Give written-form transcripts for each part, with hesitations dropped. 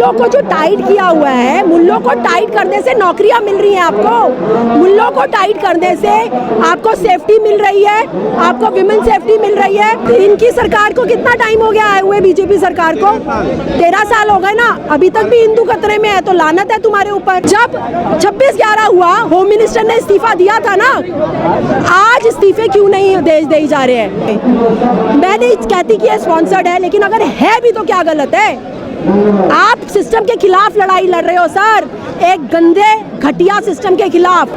मुल्लों को जो टाइट किया हुआ है, मुल्लों को टाइट करने से नौकरियां मिल रही हैं आपको, मुल्लों को टाइट करने से आपको सेफ्टी मिल रही है, आपको विमेन सेफ्टी मिल रही है। इनकी सरकार को कितना टाइम हो गया आए हुए बीजेपी सरकार को? 13 साल हो गए ना, अभी तक भी हिंदू खतरे में है, तो लानत है तुम्हारे ऊपर। जब 26/11 हुआ, होम मिनिस्टर ने इस्तीफा दिया था ना, आज इस्तीफे क्यों नहीं दे जा रहे हैं? मैं नहीं कहती कि ये स्पॉन्सर्ड है, लेकिन अगर है भी तो क्या गलत है? आप सिस्टम के खिलाफ लड़ाई लड़ रहे हो सर, एक गंदे घटिया सिस्टम के खिलाफ।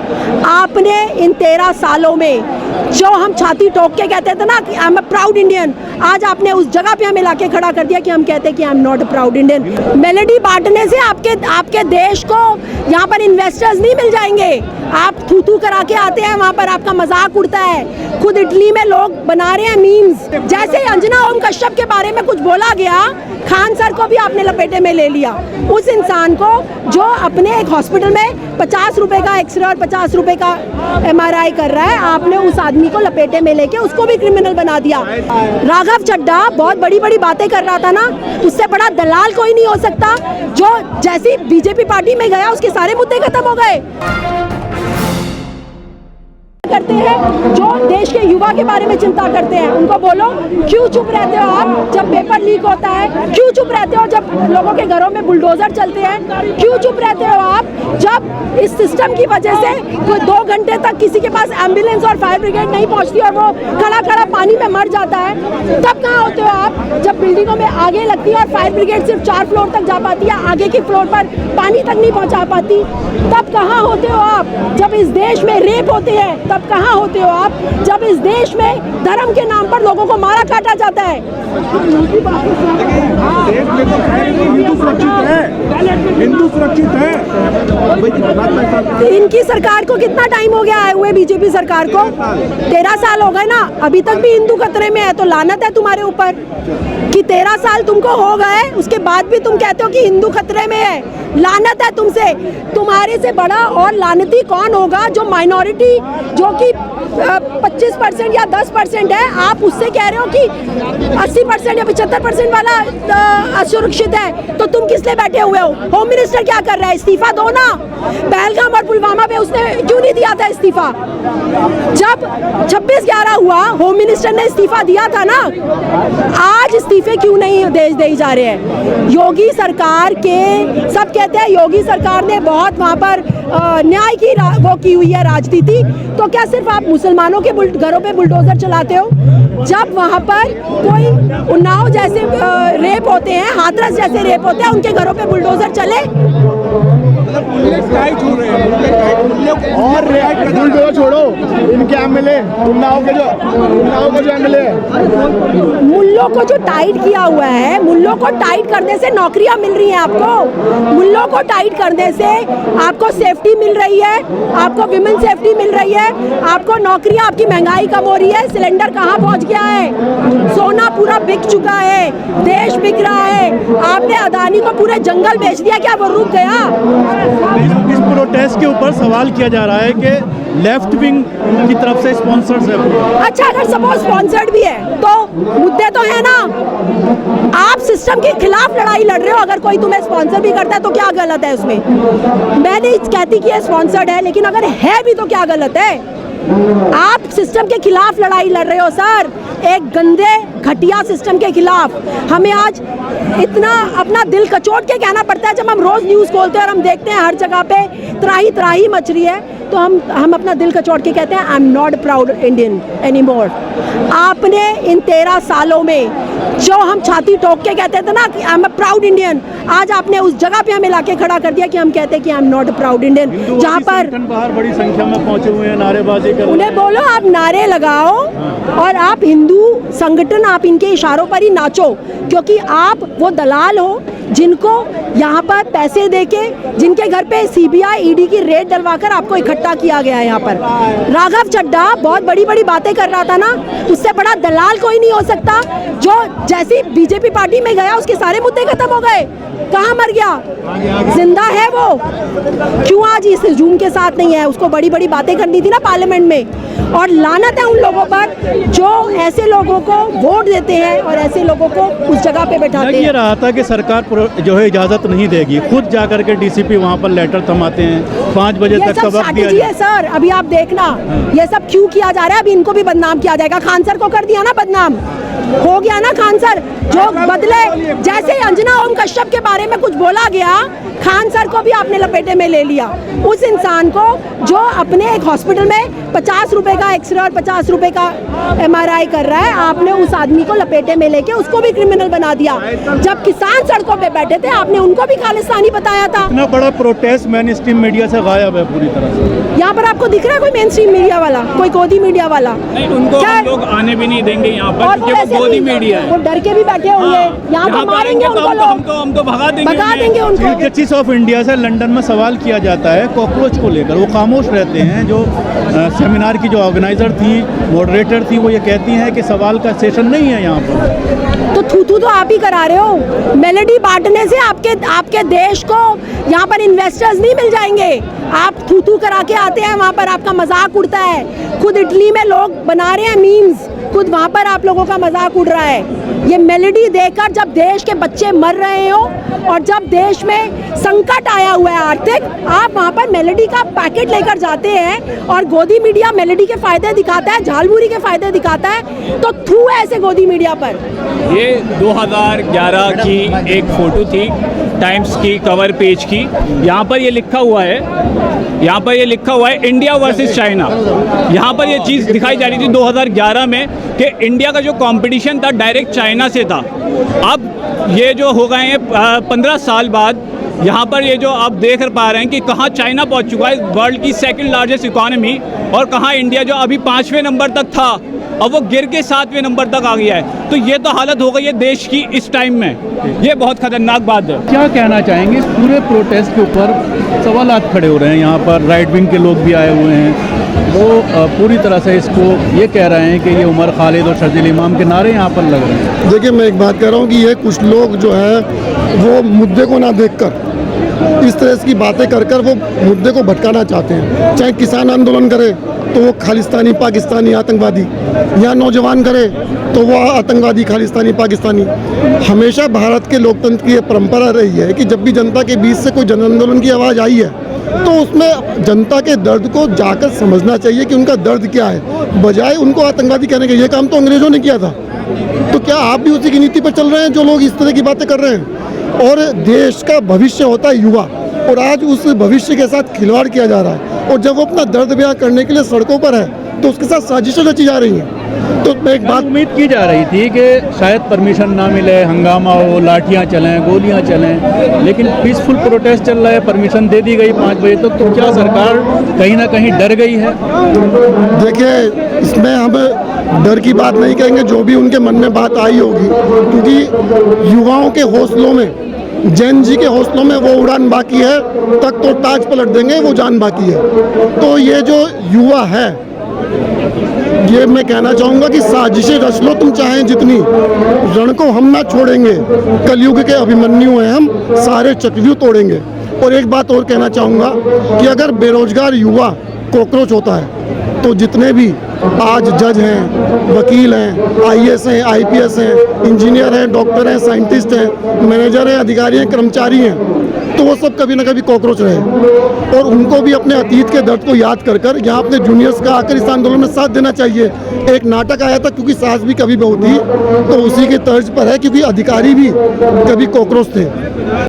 आपने इन 13 सालों में जो हम छाती ठोक के कहते थे ना कि I am a proud Indian, आज आपने उस जगह पे हमें लाके खड़ा कर दिया कि हम कहते हैं कि I am not a proud Indian. Melody बांटने से आपके देश को यहाँ पर इन्वेस्टर्स नहीं मिल जाएंगे। आप थू करा के आते हैं, वहाँ पर आपका मजाक उड़ता है। खुद इटली में लोग बना रहे हैं मीम्स। जैसे अंजना ओम कश्यप के बारे में कुछ बोला गया, खान सर को भी आपने लपेटे में ले लिया। उस इंसान को जो अपने एक हॉस्पिटल में 50 रुपए का एक्सरे और 50 रुपए का MRI कर रहा है, आपने उस आदमी को लपेटे में लेके उसको भी क्रिमिनल बना दिया। राघव चड्ढा बहुत बड़ी बड़ी बातें कर रहा था ना, उससे बड़ा दलाल कोई नहीं हो सकता। जो जैसी बीजेपी पार्टी में गया उसके सारे मुद्दे खत्म हो गए। करते हैं जो देश के युवा के बारे में चिंता करते हैं, उनको बोलो क्यों चुप रहते हो आप जब पेपर लीक होता है? क्यों चुप रहते हो जब लोगों के घरों में बुलडोजर चलते हैं? क्यों चुप रहते हो आप जब इस सिस्टम की वजह से कोई 2 घंटे तक किसी के पास एम्बुलेंस और फायर ब्रिगेड नहीं पहुंचती और वो खड़ा खड़ा पानी में मर जाता है? तब कहाँ होते हो आप जब बिल्डिंगों में आगे लगती है और फायर ब्रिगेड सिर्फ 4 फ्लोर तक जा पाती है, आगे की फ्लोर पर पानी तक नहीं पहुँचा पाती? तब कहाँ होते हो आप जब इस देश में रेप होते हैं? तब कहाँ होते हो आप जब इस देश में धर्म के नाम पर लोगों को मारा काटा जाता है? हिंदू सुरक्षित है। इनकी सरकार को कितना टाइम हो गया आए हुए बीजेपी सरकार को? 13 साल हो गए ना, अभी तक भी हिंदू खतरे में है, तो लानत है तुम्हारे ऊपर कि 13 साल तुमको हो गए, उसके बाद भी तुम कहते हो कि हिंदू खतरे में है। लानत है तुमसे। तुम्हारे से बड़ा और लानती कौन होगा जो माइनॉरिटी जो कि 25% या 10% है, आप उससे कह रहे हो कि 80% या 75% वाला असुरक्षित है, तो तुम किस लिए बैठे हुए हो? होम मिनिस्टर क्या कर रहा है? इस्तीफा दो ना। पहलगाम और पुलवामा पे उसने क्यों नहीं दिया था इस्तीफा? जब 26/11 हुआ, होम मिनिस्टर ने इस्तीफा दिया था ना, आज इस्तीफे क्यों नहीं दे जा रहे हैं? योगी सरकार के सब कहते हैं योगी सरकार ने बहुत वहाँ पर न्याय की वो की हुई है राजनीति, तो क्या सिर्फ आप मुसलमानों के घरों पे बुलडोजर चलाते हो? जब वहाँ पर कोई उन्नाव जैसे रेप होते हैं, हाथरस जैसे रेप होते हैं, उनके घरों पे बुलडोजर चले और बुलडोजर छोड़ो, इनके एमएलए उन्नाव के जो एमएलए मुल्लों को जो टाइट किया हुआ है, मुल्लों को टाइट करने से नौकरियां मिल रही हैं आपको, मुल्लों को टाइट करने से आपको सेफ्टी मिल रही है, आपको विमेन सेफ्टी मिल रही है, आपको नौकरियां, आपकी महंगाई कम हो रही है। सिलेंडर कहाँ पहुंच गया है? सोना पूरा बिक चुका है, देश बिक रहा है। आपने अदानी को पूरे जंगल बेच दिया, क्या वो रुक गया? इस प्रोटेस्ट के ऊपर सवाल किया जा रहा है कि लेफ्ट विंग की तरफ से स्पॉन्सर्स है। अच्छा, अगर सपोज स्पॉन्सर्ड भी है तो मुद्दे तो है ना। आप सिस्टम के खिलाफ लड़ाई लड़ रहे हो, अगर कोई तुम्हें स्पॉन्सर भी करता है तो क्या गलत है उसमें? मैं नहीं कहती कि ये स्पॉन्सर्ड है, लेकिन अगर है भी तो क्या गलत है? आप सिस्टम के खिलाफ लड़ाई लड़ रहे हो सर, एक गंदे घटिया सिस्टम के खिलाफ। हमें आज इतना अपना दिल कचोट के कहना पड़ता है जब हम रोज न्यूज़ खोलते हैं और हम देखते हैं हर जगह पे त्राही त्राही मच रही है, तो हम अपना दिल कचोट के कहते हैं I am not proud Indian any more. आपने इन 13 सालों में जो हम छाती ठोक के कहते थे ना कि I am a proud Indian, आज आपने उस जगह पे हमें लाके खड़ा कर दिया कि हम कहते हैं कि I am not a proud Indian. जहाँ पर बाहर बड़ी संख्या में पहुंचे हुए हैं, नारेबाजी कर, उन्हें बोलो आप नारे लगाओ और आप हिंदू संगठन, आप इनके इशारों पर ही नाचो, क्योंकि आप वो दलाल हो जिनको यहाँ पर पैसे देके, जिनके घर पे CBI ED की रेड डलवाकर आपको इकट्ठा चड्ढा किया गया है यहाँ पर। राघव चड्ढा बहुत बड़ी बड़ी बातें कर रहा था ना, उससे बड़ा दलाल कोई नहीं हो सकता। जो जैसी बीजेपी पार्टी में गया उसके सारे मुद्दे खत्म हो गए। कहाँ मर गया? जिंदा है वो, क्यों आज इस हुजूम के साथ नहीं है? उसको बड़ी बड़ी बातें करनी थी ना पार्लियामेंट में। और लानत है उन लोगों पर जो ऐसे लोगों को वोट देते हैं और ऐसे लोगों को उस जगह पे बैठाते ये हैं। रहा था कि सरकार जो है इजाज़त नहीं देगी, खुद जा करके डीसीपी वहाँ पर लेटर थमाते हैं, 5 बजे ये तक का सब वक्त दिया स्ट्रैटेजी है सर, अभी आप देखना ये सब क्यों किया जा रहा है। अभी इनको भी बदनाम किया जाएगा। खान सर को कर दिया ना बदनाम, हो गया ना खान सर, जो बदले जैसे अंजना ओम कश्यप के बारे में कुछ बोला गया, खान सर को भी आपने लपेटे में ले लिया। उस इंसान को जो अपने एक हॉस्पिटल में 50 रुपए का एक्सरे और 50 रुपए का MRI कर रहा है, आपने उस आदमी को लपेटे में लेके उसको भी क्रिमिनल बना दिया। जब किसान सड़कों पे बैठे थे आपने उनको भी खालिस्तानी बताया था। इतना बड़ा प्रोटेस्ट मेन स्ट्रीम मीडिया से गायब है पूरी तरह से। यहाँ पर आपको दिख रहा है कोई मेन स्ट्रीम मीडिया वाला, कोई गोदी मीडिया वाला? नहीं, उनको हम लोग आने भी नहीं देंगे यहाँ पर, और क्योंकि वो गोदी मीडिया है। वो डर के भी बैठे होंगे। यहाँ पर मारेंगे उनको लोग, हम तो भगा देंगे उनको। चीफ जस्टिस ऑफ इंडिया से लंदन में सवाल किया जाता है कॉकरोच को लेकर, वो खामोश रहते हैं। जो सेमिनार की जो ऑर्गेनाइजर थी, मॉडरेटर थी, वो ये कहती हैं कि सवाल का सेशन नहीं है यहाँ पर। तो थू तो आप ही करा रहे हो। मेलेडी बांटने से आपके देश को यहाँ पर इन्वेस्टर्स नहीं मिल जाएंगे। आप थू करा के आते हैं, वहाँ पर आपका मजाक उड़ता है। खुद इटली में लोग बना रहे हैं मीम्स, खुद वहाँ पर आप लोगों का मजाक उड़ रहा है। ये मेलेडी देकर जब देश के बच्चे मर रहे हो और जब देश में संकट आया हुआ है आर्थिक, आप वहाँ पर मेलेडी का पैकेट लेकर जाते हैं और गोदी मीडिया मेलेडी के फायदे दिखाता है, झालमुरी के फायदे दिखाता है। तो थू है ऐसे गोदी मीडिया पर। ये 2011 की एक फोटो थी, टाइम्स की कवर पेज की। यहाँ पर ये लिखा हुआ है, यहाँ पर ये लिखा हुआ है इंडिया वर्सेस चाइना। यहाँ पर ये चीज़ दिखाई जा रही थी 2011 में कि इंडिया का जो कंपटीशन था डायरेक्ट चाइना से था। अब ये जो हो गए हैं 15 साल बाद, यहाँ पर ये जो आप देख पा रहे हैं कि कहाँ चाइना पहुँच चुका है, वर्ल्ड की सेकंड लार्जेस्ट इकॉनमी, और कहाँ इंडिया जो अभी 5वें नंबर तक था अब वो गिर के 7वें नंबर तक आ गया है। तो ये तो हालत हो गई है देश की इस टाइम में, ये बहुत खतरनाक बात है। क्या कहना चाहेंगे इस पूरे प्रोटेस्ट के ऊपर? सवालात खड़े हो रहे हैं, यहाँ पर राइट विंग के लोग भी आए हुए हैं, वो पूरी तरह से इसको ये कह रहे हैं कि ये उमर खालिद और शर्जील इमाम के नारे यहाँ पर लग रहे हैं। देखिए, मैं एक बात कह रहा हूँ कि ये कुछ लोग जो है वो मुद्दे को ना देखकर इस तरह की बातें कर वो मुद्दे को भटकाना चाहते हैं। चाहे किसान आंदोलन करे तो वो खालिस्तानी पाकिस्तानी आतंकवादी, या नौजवान करे तो वो आतंकवादी खालिस्तानी पाकिस्तानी। हमेशा भारत के लोकतंत्र की ये परंपरा रही है कि जब भी जनता के बीच से कोई जन आंदोलन की आवाज़ आई है तो उसमें जनता के दर्द को जाकर समझना चाहिए कि उनका दर्द क्या है, बजाय उनको आतंकवादी कहने के। ये काम तो अंग्रेज़ों ने किया था, तो क्या आप भी उसी की नीति पर चल रहे हैं जो लोग इस तरह की बातें कर रहे हैं? और देश का भविष्य होता है युवा, और आज उस भविष्य के साथ खिलवाड़ किया जा रहा है। और जब वो अपना दर्द बयां करने के लिए सड़कों पर है तो उसके साथ साजिशें रची जा रही हैं। तो मैं एक बात उम्मीद की जा रही थी कि शायद परमिशन ना मिले, हंगामा हो, लाठियां चलें, गोलियां चलें, लेकिन पीसफुल प्रोटेस्ट चल रहा है, परमिशन दे दी गई 5 बजे तक। तो क्या सरकार कहीं ना कहीं डर गई है? देखिए, इसमें हम डर की बात नहीं कहेंगे, जो भी उनके मन में बात आई होगी, क्योंकि युवाओं के हौसलों में, जैन जी के हौसलों में वो उड़ान बाकी है, तक तो ताज पलट देंगे, वो जान बाकी है। तो ये जो युवा है, ये मैं कहना चाहूँगा कि साजिशें रच लो तुम चाहें जितनी, रण को हम ना छोड़ेंगे। कलयुग के अभिमन्यु हैं हम, सारे चक्रव्यूह तोड़ेंगे। और एक बात और कहना चाहूँगा कि अगर बेरोजगार युवा कॉकरोच होता है तो जितने भी आज जज हैं, वकील हैं, IAS हैं, IPS हैं, इंजीनियर हैं, डॉक्टर हैं, साइंटिस्ट हैं, मैनेजर हैं, अधिकारी हैं, कर्मचारी हैं, तो वो सब कभी ना कभी कॉकरोच रहे। और उनको भी अपने अतीत के दर्द को याद कर यहाँ अपने जूनियर्स का आकर इस आंदोलन में साथ देना चाहिए। एक नाटक आया था क्योंकि सास भी कभी बहू थी, तो उसी के तर्ज पर है, क्योंकि अधिकारी भी कभी कॉकरोच थे।